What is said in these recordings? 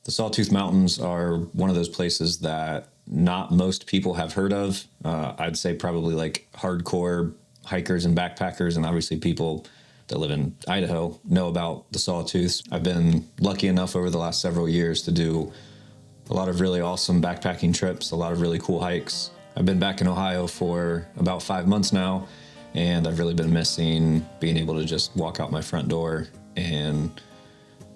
The Sawtooth Mountains are one of those places that not most people have heard of. I'd say probably like hardcore hikers and backpackers, and obviously people that live in Idaho know about the Sawtooths. I've been lucky enough over the last several years to do a lot of really awesome backpacking trips, a lot of really cool hikes. I've been back in Ohio for about 5 months now, and I've really been missing being able to just walk out my front door and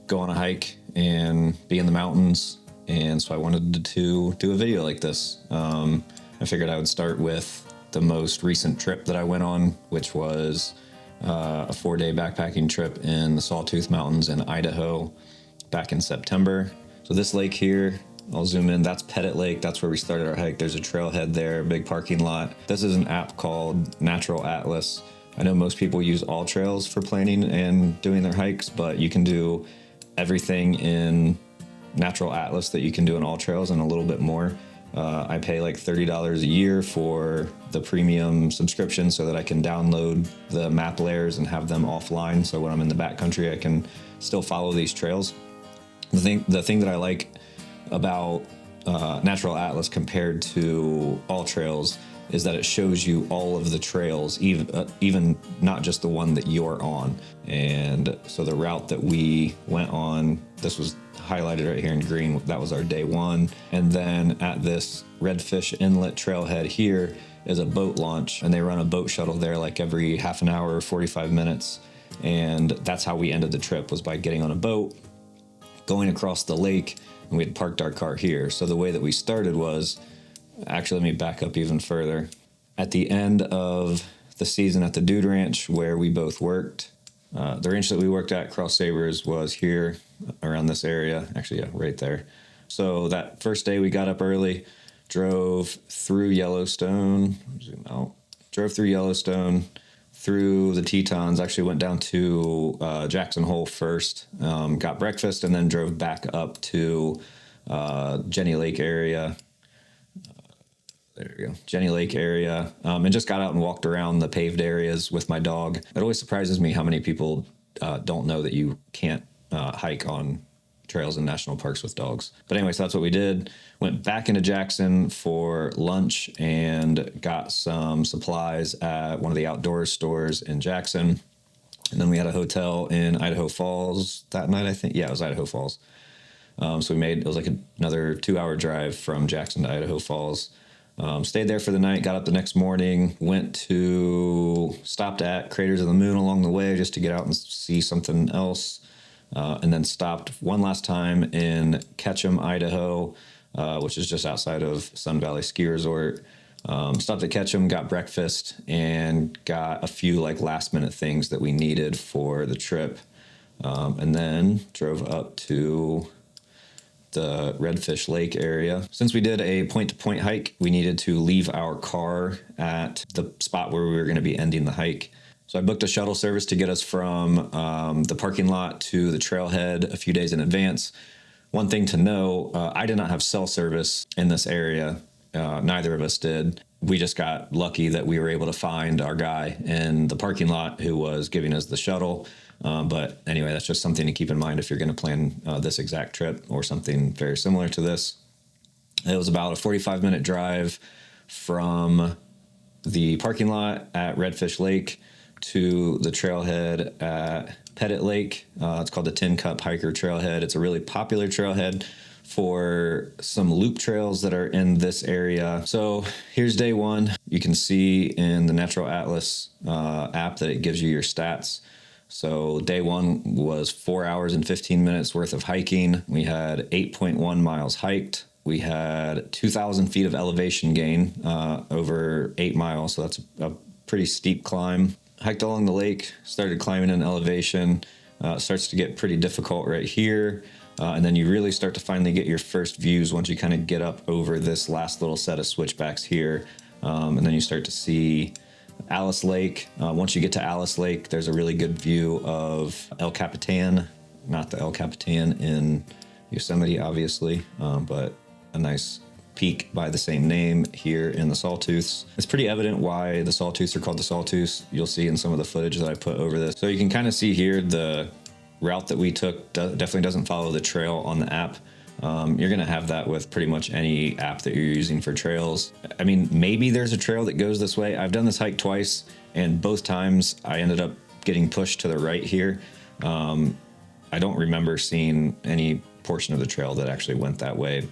go on a hike and be in the mountains. And so I wanted to do a video like this. I figured I would start with the most recent trip that I went on, which was a 4-day backpacking trip in the Sawtooth Mountains in Idaho back in September. So this lake here, I'll zoom in, that's Pettit Lake. That's where we started our hike. There's a trailhead there, a big parking lot. This is an app called Natural Atlas. I know most people use All Trails for planning and doing their hikes, but you can do everything in Natural Atlas that you can do in All Trails and a little bit more. I pay like $30 a year for the premium subscription so that I can download the map layers and have them offline. So when I'm in the backcountry, I can still follow these trails. The thing that I like about Natural Atlas compared to All Trails is that it shows you all of the trails, even not just the one that you're on. And so the route that we went on, this was highlighted right here in green, that was our day one. And then at this Redfish Inlet trailhead here is a boat launch, and they run a boat shuttle there like every half an hour or 45 minutes. And that's how we ended the trip, was by getting on a boat, going across the lake, and we had parked our car here. So the way that we started was, actually, let me back up even further. At the end of the season at the Dude Ranch, where we both worked, the ranch that we worked at, Cross Sabres, was here around this area. Actually, yeah, right there. So that first day we got up early, drove through Yellowstone, zoom out, drove through Yellowstone, through the Tetons, actually went down to Jackson Hole first, got breakfast, and then drove back up to Jenny Lake area. There we go, Jenny Lake area, and just got out and walked around the paved areas with my dog. It always surprises me how many people don't know that you can't hike on trails in national parks with dogs. But anyway, so that's what we did. Went back into Jackson for lunch and got some supplies at one of the outdoor stores in Jackson. And then we had a hotel in Idaho Falls that night, I think. Yeah, it was Idaho Falls. So it was like another 2-hour drive from Jackson to Idaho Falls. Stayed there for the night, got up the next morning, stopped at Craters of the Moon along the way just to get out and see something else. And then stopped one last time in Ketchum, Idaho, which is just outside of Sun Valley Ski Resort. Stopped at Ketchum, got breakfast, and got a few like last minute things that we needed for the trip. And then drove up to the Redfish Lake area. Since we did a point-to-point hike, we needed to leave our car at the spot where we were going to be ending the hike. So I booked a shuttle service to get us from the parking lot to the trailhead a few days in advance. One thing to know, I did not have cell service in this area. Neither of us did. We just got lucky that we were able to find our guy in the parking lot who was giving us the shuttle. But anyway, that's just something to keep in mind if you're going to plan this exact trip or something very similar to this. It was about a 45-minute drive from the parking lot at Redfish Lake to the trailhead at Pettit Lake. It's called the Tin Cup Hiker Trailhead. It's a really popular trailhead for some loop trails that are in this area. So here's day one. You can see in the Natural Atlas app that it gives you your stats. So day one was 4 hours and 15 minutes worth of hiking. We had 8.1 miles hiked. We had 2,000 feet of elevation gain over 8 miles. So that's a pretty steep climb. Hiked along the lake, started climbing in elevation. Starts to get pretty difficult right here. And then you really start to finally get your first views once you kind of get up over this last little set of switchbacks here. And then you start to see Alice Lake. Once you get to Alice Lake, there's a really good view of El Capitan, not the El Capitan in Yosemite, obviously, but a nice peak by the same name here in the Sawtooths. It's pretty evident why the Sawtooths are called the Sawtooths. You'll see in some of the footage that I put over this. So you can kind of see here the route that we took definitely doesn't follow the trail on the app. You're going to have that with pretty much any app that you're using for trails. I mean, maybe there's a trail that goes this way. I've done this hike twice, and both times I ended up getting pushed to the right here. I don't remember seeing any portion of the trail that actually went that way.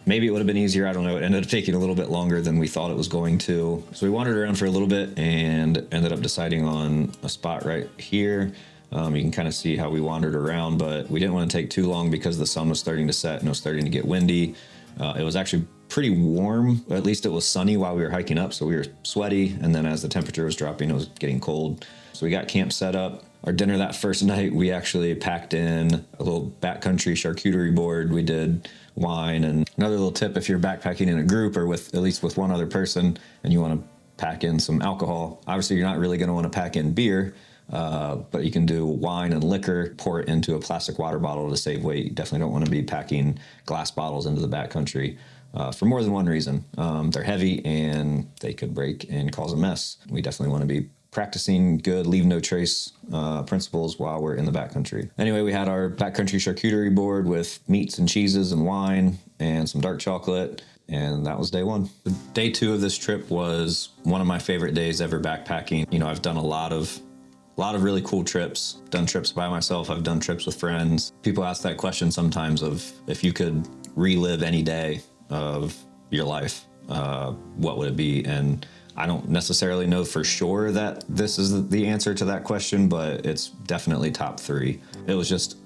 Maybe it would have been easier. I don't know. It ended up taking a little bit longer than we thought it was going to. So we wandered around for a little bit and ended up deciding on a spot right here. You can kind of see how we wandered around, but we didn't want to take too long because the sun was starting to set and it was starting to get windy. It was actually pretty warm. At least it was sunny while we were hiking up, so we were sweaty. And then as the temperature was dropping, it was getting cold. So we got camp set up. Our dinner that first night, we actually packed in a little backcountry charcuterie board. We did wine. And another little tip, if you're backpacking in a group or with at least with one other person and you want to pack in some alcohol, obviously you're not really going to want to pack in beer, but you can do wine and liquor, pour it into a plastic water bottle to save weight. You definitely don't want to be packing glass bottles into the backcountry for more than one reason. They're heavy and they could break and cause a mess. We definitely want to be practicing good leave no trace principles while we're in the backcountry. Anyway, we had our backcountry charcuterie board with meats and cheeses and wine and some dark chocolate, and that was day one. Day two of this trip was one of my favorite days ever backpacking. You know, I've done a lot of really cool trips, done trips by myself, I've done trips with friends. People ask that question sometimes of if you could relive any day of your life, what would it be? And I don't necessarily know for sure that this is the answer to that question, but it's definitely top three. It was just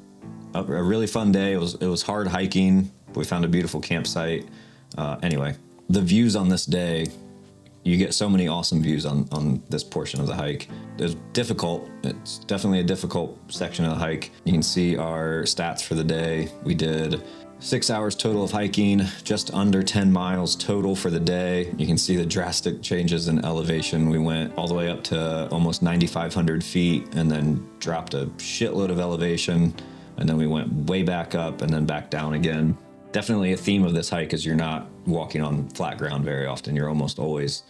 a really fun day. It was hard hiking. We found a beautiful campsite. Anyway, the views on this day, you get so many awesome views on this portion of the hike. It's difficult. It's definitely a difficult section of the hike. You can see our stats for the day. We did 6 hours total of hiking, just under 10 miles total for the day. You can see the drastic changes in elevation. We went all the way up to almost 9,500 feet and then dropped a shitload of elevation. And then we went way back up and then back down again. Definitely a theme of this hike is you're not walking on flat ground very often. You're almost always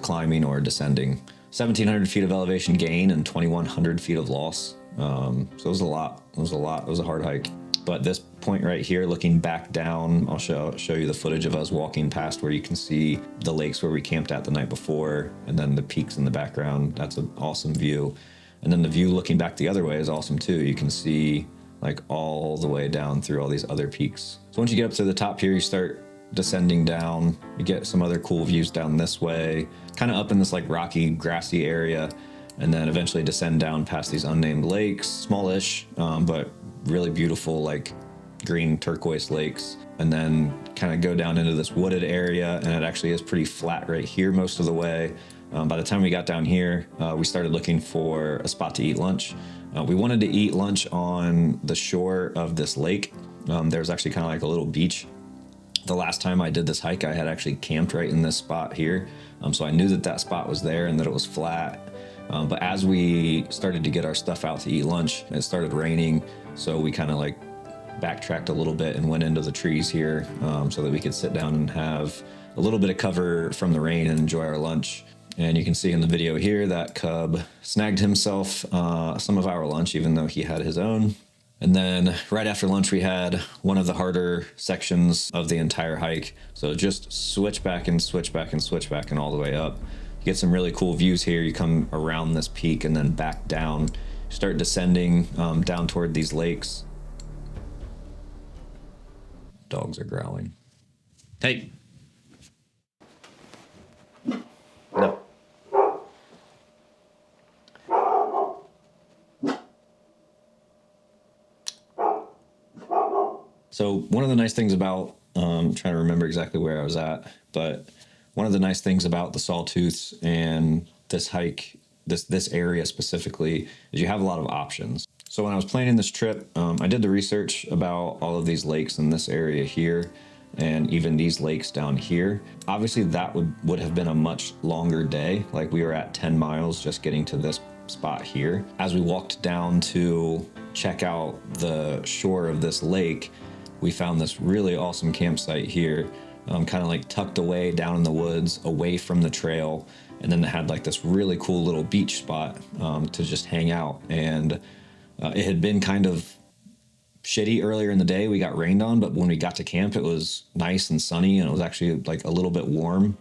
climbing or descending. 1,700 feet of elevation gain and 2,100 feet of loss. So it was a lot. It was a hard hike. But this point right here, looking back down, I'll show you the footage of us walking past where you can see the lakes where we camped at the night before, and then the peaks in the background. That's an awesome view. And then the view looking back the other way is awesome too. You can see like all the way down through all these other peaks. So once you get up to the top here, you start descending down. You get some other cool views down this way, kind of up in this like rocky, grassy area, and then eventually descend down past these unnamed lakes, smallish, but really beautiful, like green turquoise lakes, and then kind of go down into this wooded area, and it actually is pretty flat right here most of the way. By the time we got down here, we started looking for a spot to eat lunch. We wanted to eat lunch on the shore of this lake. There's actually kind of like a little beach. The last time I did this hike, I had actually camped right in this spot here. So I knew that spot was there and that it was flat. But as we started to get our stuff out to eat lunch, it started raining. So we kind of like backtracked a little bit and went into the trees here so that we could sit down and have a little bit of cover from the rain and enjoy our lunch. And you can see in the video here that Cub snagged himself some of our lunch, even though he had his own. And then right after lunch, we had one of the harder sections of the entire hike. So just switch back and switch back and switch back and all the way up. You get some really cool views here. You come around this peak and then back down. Start descending down toward these lakes. Dogs are growling. Hey. No. So one of the nice things about, trying to remember exactly where I was at, but one of the nice things about the Sawtooths and this hike, this area specifically, is you have a lot of options. So when I was planning this trip, I did the research about all of these lakes in this area here, and even these lakes down here. Obviously that would have been a much longer day. Like we were at 10 miles just getting to this spot here. As we walked down to check out the shore of this lake, we found this really awesome campsite here, kind of like tucked away down in the woods, away from the trail. And then it had like this really cool little beach spot to just hang out. And it had been kind of shitty earlier in the day. We got rained on, but when we got to camp, it was nice and sunny, and it was actually like a little bit warm,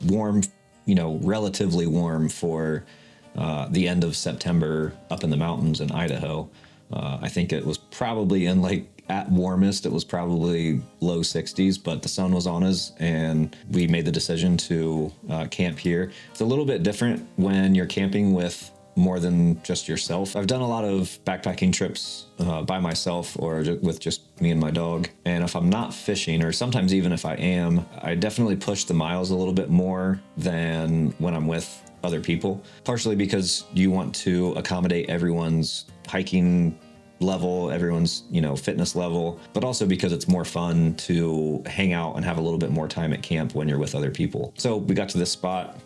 relatively warm for the end of September up in the mountains in Idaho. I think it was probably in like at warmest, it was probably low 60s, but the sun was on us and we made the decision to camp here. It's a little bit different when you're camping with more than just yourself. I've done a lot of backpacking trips by myself or with just me and my dog. And if I'm not fishing, or sometimes even if I am, I definitely push the miles a little bit more than when I'm with other people, partially because you want to accommodate everyone's hiking level, everyone's, fitness level, but also because it's more fun to hang out and have a little bit more time at camp when you're with other people. So we got to this spot.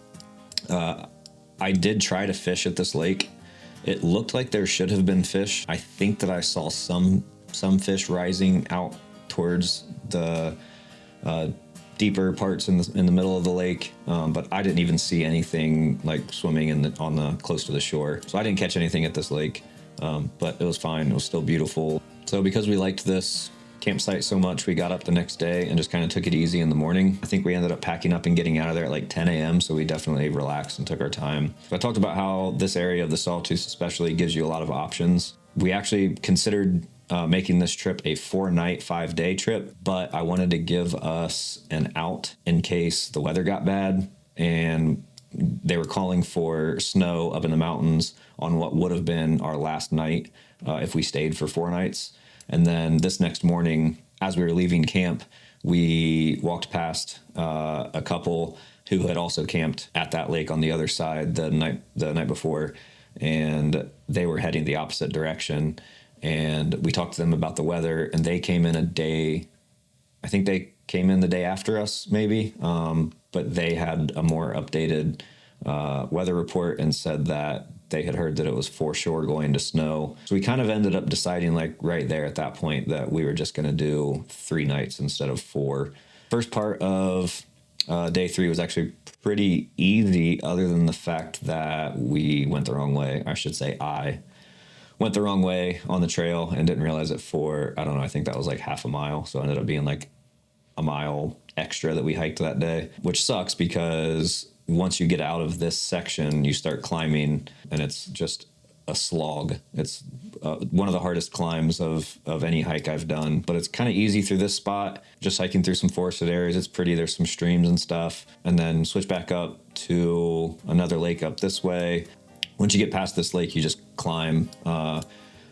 I did try to fish at this lake. It looked like there should have been fish. I think that I saw some fish rising out towards the deeper parts in the middle of the lake, but I didn't even see anything like swimming on the close to the shore. So I didn't catch anything at this lake, but it was fine. It was still beautiful. So because we liked this campsite so much, we got up the next day and just kind of took it easy in the morning. I think we ended up packing up and getting out of there at like 10 a.m. So we definitely relaxed and took our time. So I talked about how this area of the Sawtooth especially gives you a lot of options. We actually considered making this trip a 4-night, 5-day trip, but I wanted to give us an out in case the weather got bad and they were calling for snow up in the mountains on what would have been our last night if we stayed for 4 nights. And then this next morning, as we were leaving camp, we walked past a couple who had also camped at that lake on the other side the night before, and they were heading the opposite direction. And we talked to them about the weather, and they came in I think they came in the day after us, maybe, but they had a more updated weather report and said that they had heard that it was for sure going to snow. So we kind of ended up deciding like right there at that point that we were just going to do 3 nights instead of 4. First part of day 3 was actually pretty easy, other than the fact that we went the wrong way. I should say I went the wrong way on the trail and didn't realize it for, I don't know, I think that was like half a mile. So it ended up being like a mile extra that we hiked that day, which sucks because once you get out of this section, you start climbing and it's just a slog. It's one of the hardest climbs of any hike I've done, but it's kind of easy through this spot, just hiking through some forested areas. It's pretty, there's some streams and stuff, and then switch back up to another lake up this way. Once you get past this lake, you just climb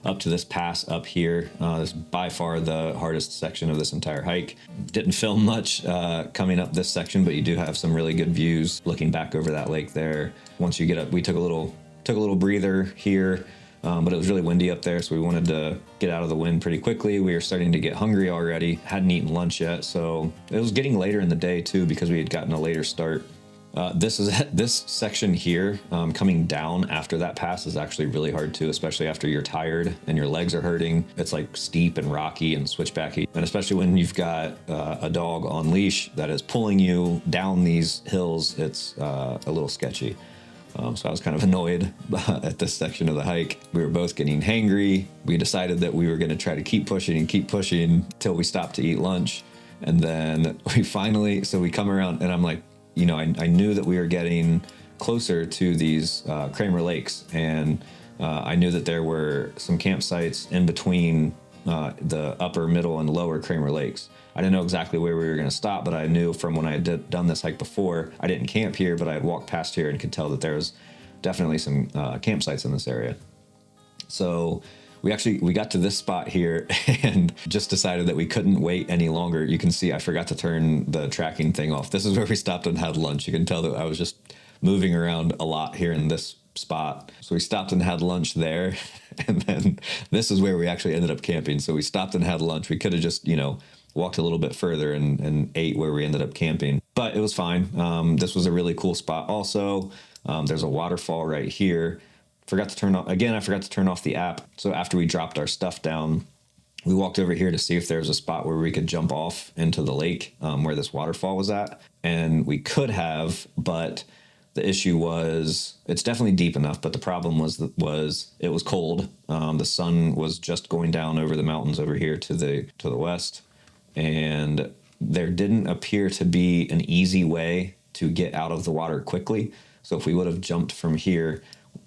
up to this pass up here. This is by far the hardest section of this entire hike. Didn't film much coming up this section, but you do have some really good views looking back over that lake there. Once you get up, we took a little breather here, but it was really windy up there, so we wanted to get out of the wind pretty quickly. We were starting to get hungry already, hadn't eaten lunch yet, so it was getting later in the day too because we had gotten a later start. This section here, coming down after that pass is actually really hard too, especially after you're tired and your legs are hurting. It's like steep and rocky and switchbacky, and especially when you've got a dog on leash that is pulling you down these hills, it's a little sketchy. So I was kind of annoyed at this section of the hike. We were both getting hangry. We decided that we were going to try to keep pushing till we stopped to eat lunch. And then we come around and I'm like, I knew that we were getting closer to these Kramer Lakes, and I knew that there were some campsites in between the upper, middle, and lower Kramer Lakes. I didn't know exactly where we were going to stop, but I knew from when I had done this hike before, I didn't camp here, but I had walked past here and could tell that there was definitely some campsites in this area. So we got to this spot here and just decided that we couldn't wait any longer. You can see I forgot to turn the tracking thing off. This is where we stopped and had lunch. You can tell that I was just moving around a lot here in this spot. So we stopped and had lunch there. And then this is where we actually ended up camping. So we stopped and had lunch. We could have just, walked a little bit further and ate where we ended up camping. But it was fine. This was a really cool spot also. There's a waterfall right here. I forgot to turn off the app. So after we dropped our stuff down, we walked over here to see if there was a spot where we could jump off into the lake where this waterfall was at. And we could have, but The issue was it's definitely deep enough, but the problem was it was cold. The sun was just going down over the mountains over here to the west, and there didn't appear to be an easy way to get out of the water quickly. So if we would have jumped from here,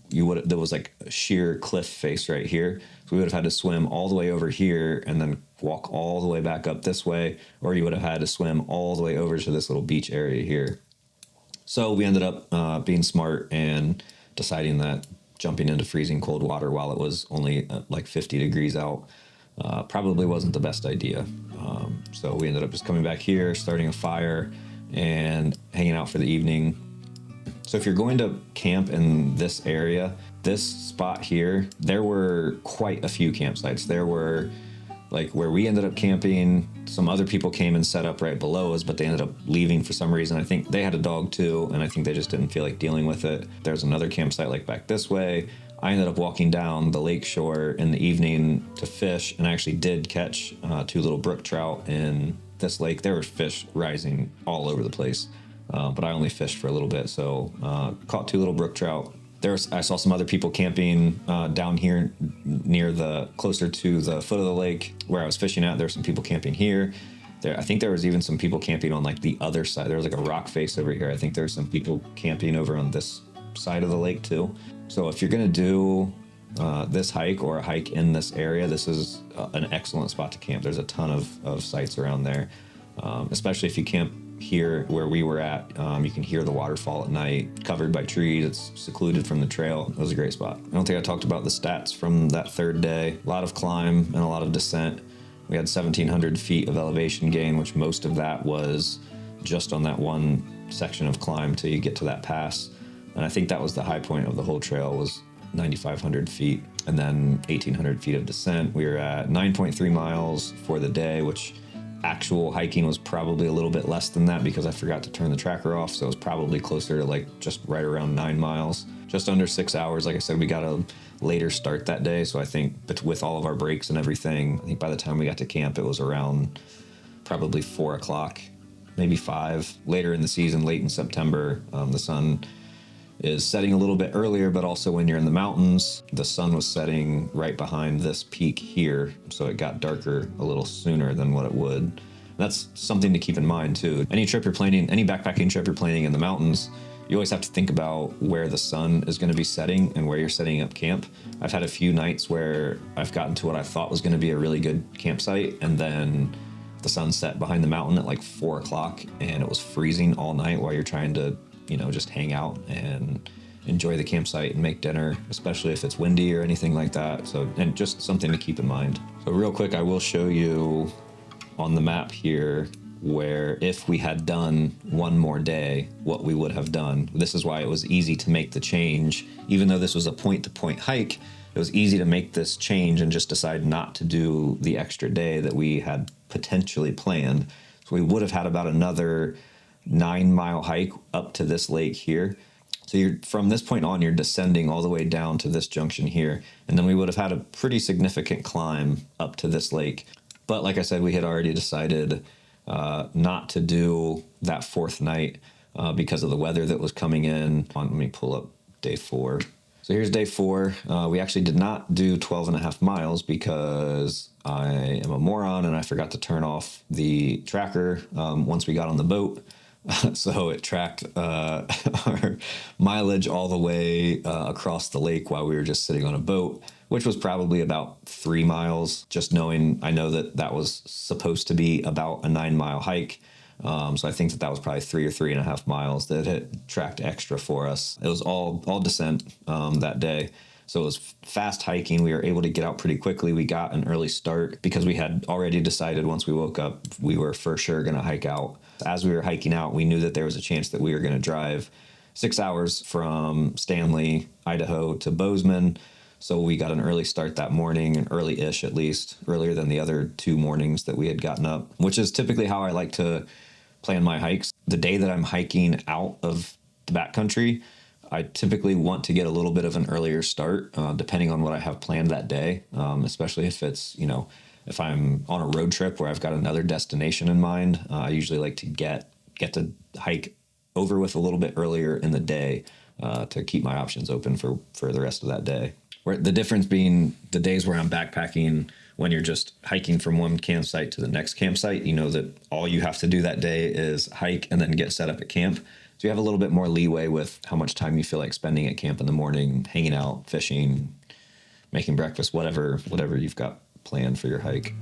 there was like a sheer cliff face right here. So we would have had to swim all the way over here and then walk all the way back up this way, or you would have had to swim all the way over to this little beach area here. So we ended up being smart and deciding that jumping into freezing cold water while it was only like 50 degrees out probably wasn't the best idea. So we ended up just coming back here, starting a fire, and hanging out for the evening. So if you're going to camp in this area, this spot here, there were quite a few campsites. There were, like where we ended up camping, some other people came and set up right below us, but they ended up leaving for some reason. I think they had a dog too, and I think they just didn't feel like dealing with it. There's another campsite like back this way. I ended up walking down the lake shore in the evening to fish, and I actually did catch 2 little brook trout in this lake. There were fish rising all over the place, but I only fished for a little bit, so caught 2 little brook trout. I saw some other people camping down here near closer to the foot of the lake where I was fishing at. There were some people camping here. I think there was even some people camping on like the other side. There was like a rock face over here. I think there's some people camping over on this side of the lake too. So if you're gonna do this hike or a hike in this area, this is an excellent spot to camp. There's a ton of sites around there, especially if you camp here where we were at. You can hear the waterfall at night, covered by trees. It's secluded from the trail. It was a great spot. I don't think I talked about the stats from that third day. A lot of climb and a lot of descent. We had 1,700 feet of elevation gain, which most of that was just on that one section of climb till you get to that pass. And I think that was the high point of the whole trail, was 9,500 feet, and then 1,800 feet of descent. We were at 9.3 miles for the day, which actual hiking was probably a little bit less than that because I forgot to turn the tracker off. So it was probably closer to like just right around 9 miles, just under 6 hours. Like I said, we got a later start that day. So I think with all of our breaks and everything, I think by the time we got to camp, it was around probably 4 o'clock, maybe 5. Later in the season, late in September, the sun is setting a little bit earlier, but also when you're in the mountains, the sun was setting right behind this peak here, so it got darker a little sooner than what it would. That's something to keep in mind too. Any trip you're planning, any backpacking trip you're planning in the mountains, you always have to think about where the sun is going to be setting and where you're setting up camp. I've had a few nights where I've gotten to what I thought was going to be a really good campsite, and then the sun set behind the mountain at like 4 o'clock, and it was freezing all night while you're trying to just hang out and enjoy the campsite and make dinner, especially if it's windy or anything like that. So, and just something to keep in mind. So real quick, I will show you on the map here where if we had done one more day, what we would have done. This is why it was easy to make the change. Even though this was a point-to-point hike, it was easy to make this change and just decide not to do the extra day that we had potentially planned. So we would have had about another 9-mile hike up to this lake here. So you're from this point on, you're descending all the way down to this junction here. And then we would have had a pretty significant climb up to this lake. But like I said, we had already decided not to do that 4th night because of the weather that was coming in. Let me pull up day 4. So here's day 4. We actually did not do 12.5 miles because I am a moron and I forgot to turn off the tracker once we got on the boat. So it tracked our mileage all the way across the lake while we were just sitting on a boat, which was probably about 3 miles, just knowing I know that was supposed to be about a 9-mile hike. So I think that was probably 3 or 3.5 miles that it tracked extra for us. It was all descent that day. So it was fast hiking. We were able to get out pretty quickly. We got an early start because we had already decided once we woke up, we were for sure going to hike out. As we were hiking out, we knew that there was a chance that we were going to drive 6 hours from Stanley, Idaho to Bozeman. So we got an early start that morning, an early-ish at least, earlier than the other 2 mornings that we had gotten up, which is typically how I like to plan my hikes. The day that I'm hiking out of the backcountry, I typically want to get a little bit of an earlier start, depending on what I have planned that day, especially if it's, if I'm on a road trip where I've got another destination in mind. I usually like to get to hike over with a little bit earlier in the day to keep my options open for the rest of that day. Where the difference being the days where I'm backpacking, when you're just hiking from one campsite to the next campsite, you know that all you have to do that day is hike and then get set up at camp. So you have a little bit more leeway with how much time you feel like spending at camp in the morning, hanging out, fishing, making breakfast, whatever you've got planned for your hike.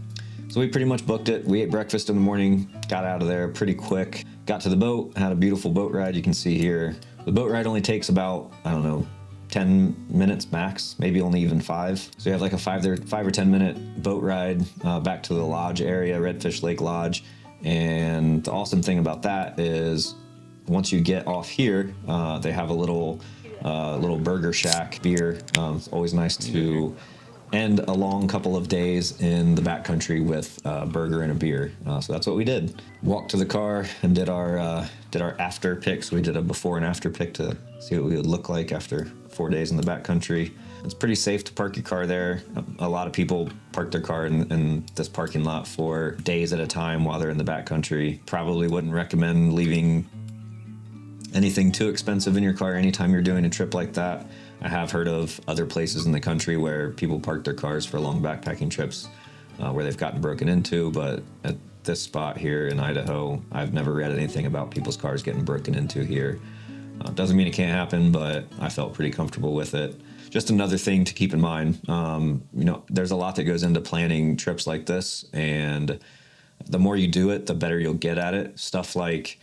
So we pretty much booked it. We ate breakfast in the morning, got out of there pretty quick, got to the boat, had a beautiful boat ride. You can see here, the boat ride only takes about, 10 minutes max, maybe only even 5. So you have like a 5 or 10 minute boat ride back to the lodge area, Redfish Lake Lodge. And the awesome thing about that is once you get off here, they have a little burger shack beer. It's always nice to end a long couple of days in the backcountry with a burger and a beer. So that's what we did. Walked to the car and did our after pics. We did a before and after pic to see what we would look like after 4 days in the backcountry. It's pretty safe to park your car there. A lot of people park their car in this parking lot for days at a time while they're in the backcountry. Probably wouldn't recommend leaving anything too expensive in your car anytime you're doing a trip like that. I have heard of other places in the country where people park their cars for long backpacking trips where they've gotten broken into, but at this spot here in Idaho, I've never read anything about people's cars getting broken into here. Doesn't mean it can't happen, but I felt pretty comfortable with it. Just another thing to keep in mind, there's a lot that goes into planning trips like this, and the more you do it, the better you'll get at it. Stuff like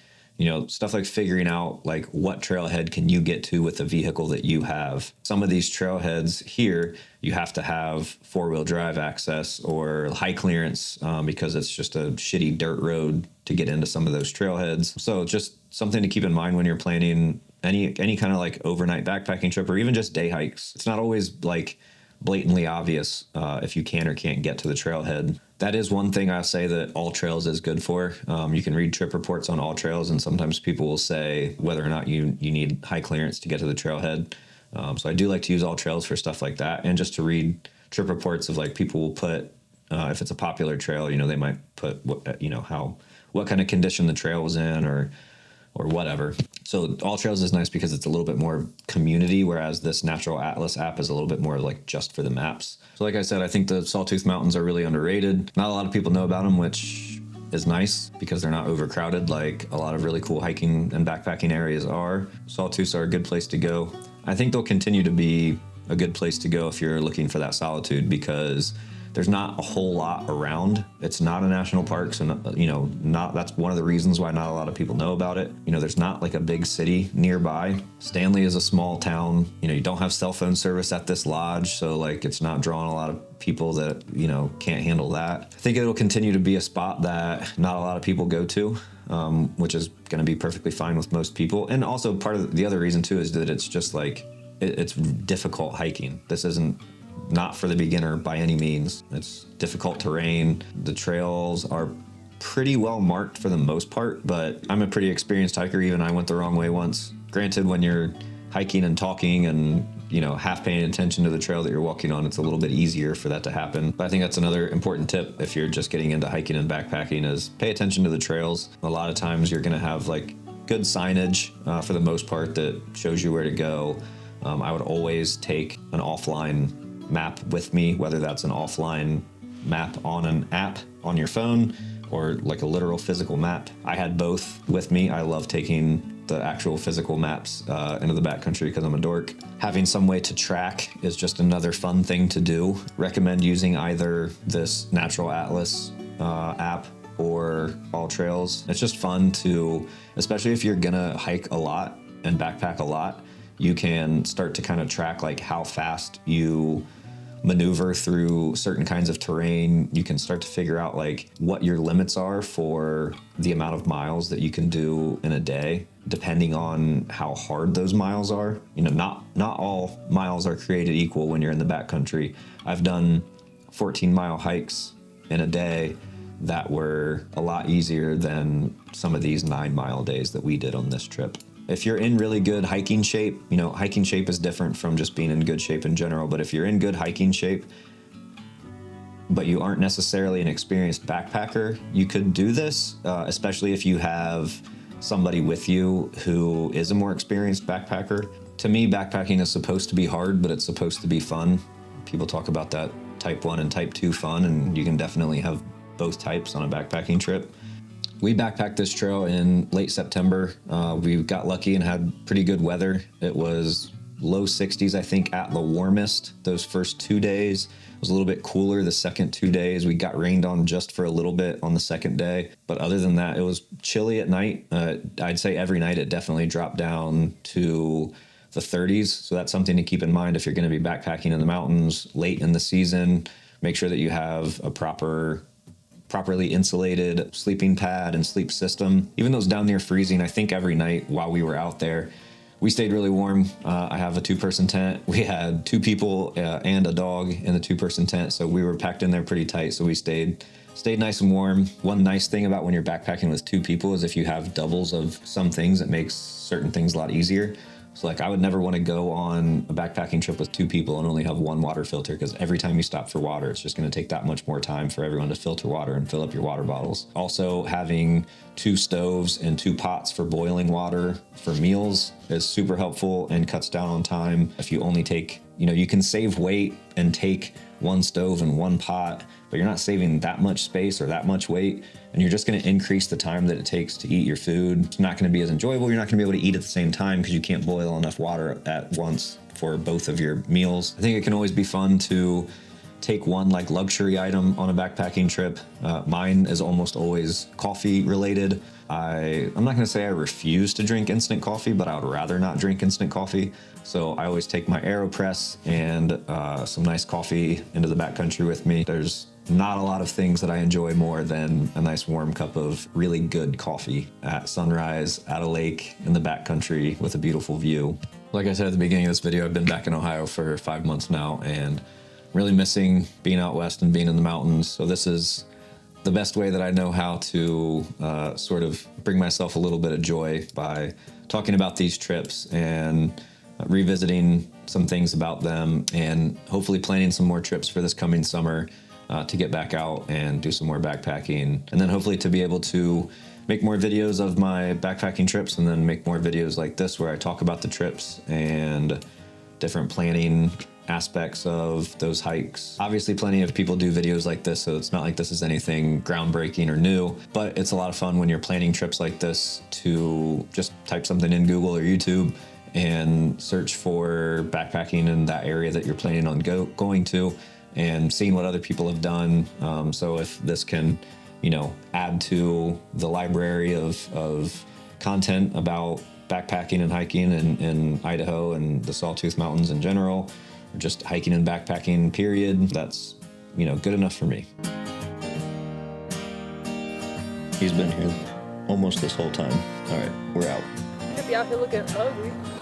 figuring out like what trailhead can you get to with the vehicle that you have. Some of these trailheads here, you have to have 4-wheel drive access or high clearance because it's just a shitty dirt road to get into some of those trailheads. So just something to keep in mind when you're planning any kind of like overnight backpacking trip or even just day hikes. It's not always like blatantly obvious if you can or can't get to the trailhead. That is one thing I'll say that All Trails is good for. You can read trip reports on All Trails, and sometimes people will say whether or not you need high clearance to get to the trailhead. So I do like to use All Trails for stuff like that, and just to read trip reports of like people will put, if it's a popular trail, they might put what kind of condition the trail was in or whatever. So All Trails is nice because it's a little bit more community, whereas this Natural Atlas app is a little bit more like just for the maps. So like I said, I think the Sawtooth Mountains are really underrated. Not a lot of people know about them, which is nice because they're not overcrowded like a lot of really cool hiking and backpacking areas are. Sawtooths are a good place to go. I think they'll continue to be a good place to go if you're looking for that solitude because there's not a whole lot around. It's not a national park, so that's one of the reasons why not a lot of people know about it. There's not like a big city nearby. Stanley is a small town. You don't have cell phone service at this lodge, so like it's not drawing a lot of people that can't handle that. I think it'll continue to be a spot that not a lot of people go to, which is going to be perfectly fine with most people. And also part of the other reason too is that it's just like it's difficult hiking. This isn't not for the beginner by any means. It's difficult terrain. The trails are pretty well marked for the most part, but I'm a pretty experienced hiker. Even I went the wrong way once. Granted, when you're hiking and talking and half paying attention to the trail that you're walking on, it's a little bit easier for that to happen. But I think that's another important tip if you're just getting into hiking and backpacking is pay attention to the trails. A lot of times you're gonna have like good signage for the most part that shows you where to go. I would always take an offline map with me, whether that's an offline map on an app on your phone or like a literal physical map. I had both with me. I love taking the actual physical maps into the backcountry because I'm a dork. Having some way to track is just another fun thing to do. Recommend using either this Natural Atlas app or All Trails. It's just fun to, especially if you're gonna hike a lot and backpack a lot, you can start to kind of track like how fast you maneuver through certain kinds of terrain. You can start to figure out like what your limits are for the amount of miles that you can do in a day, depending on how hard those miles are. Not all miles are created equal when you're in the backcountry. I've done 14-mile hikes in a day that were a lot easier than some of these 9-mile days that we did on this trip. If you're in really good hiking shape, hiking shape is different from just being in good shape in general, but if you're in good hiking shape, but you aren't necessarily an experienced backpacker, you could do this, especially if you have somebody with you who is a more experienced backpacker. To me, backpacking is supposed to be hard, but it's supposed to be fun. People talk about that type 1 and type 2 fun, and you can definitely have both types on a backpacking trip. We backpacked this trail in late September. We got lucky and had pretty good weather. It was low 60s, I think, at the warmest those first 2 days. It was a little bit cooler the second 2 days. We got rained on just for a little bit on the second day. But other than that, it was chilly at night. I'd say every night it definitely dropped down to the 30s. So that's something to keep in mind if you're going to be backpacking in the mountains late in the season. Make sure that you have a properly insulated sleeping pad and sleep system. Even though it's down near freezing, I think every night while we were out there, we stayed really warm. I have a 2-person tent. We had 2 people and a dog in the 2-person tent, so we were packed in there pretty tight. So we stayed nice and warm. One nice thing about when you're backpacking with 2 people is if you have doubles of some things, it makes certain things a lot easier. So like I would never want to go on a backpacking trip with 2 people and only have 1 water filter, because every time you stop for water, it's just going to take that much more time for everyone to filter water and fill up your water bottles. Also, having 2 stoves and 2 pots for boiling water for meals is super helpful and cuts down on time. If you only take, you can save weight and take 1 stove and 1 pot, but you're not saving that much space or that much weight, and you're just going to increase the time that it takes to eat your food. It's not going to be as enjoyable. You're not going to be able to eat at the same time because you can't boil enough water at once for both of your meals. I think it can always be fun to take one like luxury item on a backpacking trip. Mine is almost always coffee related. I'm not going to say I refuse to drink instant coffee, but I would rather not drink instant coffee. So I always take my AeroPress and some nice coffee into the backcountry with me. There's not a lot of things that I enjoy more than a nice warm cup of really good coffee at sunrise, at a lake, in the backcountry with a beautiful view. Like I said at the beginning of this video, I've been back in Ohio for 5 months now and really missing being out west and being in the mountains. So this is the best way that I know how to sort of bring myself a little bit of joy by talking about these trips and revisiting some things about them, and hopefully planning some more trips for this coming summer to get back out and do some more backpacking, and then hopefully to be able to make more videos of my backpacking trips, and then make more videos like this where I talk about the trips and different planning aspects of those hikes. Obviously, plenty of people do videos like this, so it's not like this is anything groundbreaking or new, but it's a lot of fun when you're planning trips like this to just type something in Google or YouTube and search for backpacking in that area that you're planning on going to, and seeing what other people have done. So if this can, add to the library of content about backpacking and hiking in Idaho and the Sawtooth Mountains in general, or just hiking and backpacking period, that's, good enough for me. He's been here almost this whole time. All right, we're out. Could be out here looking ugly.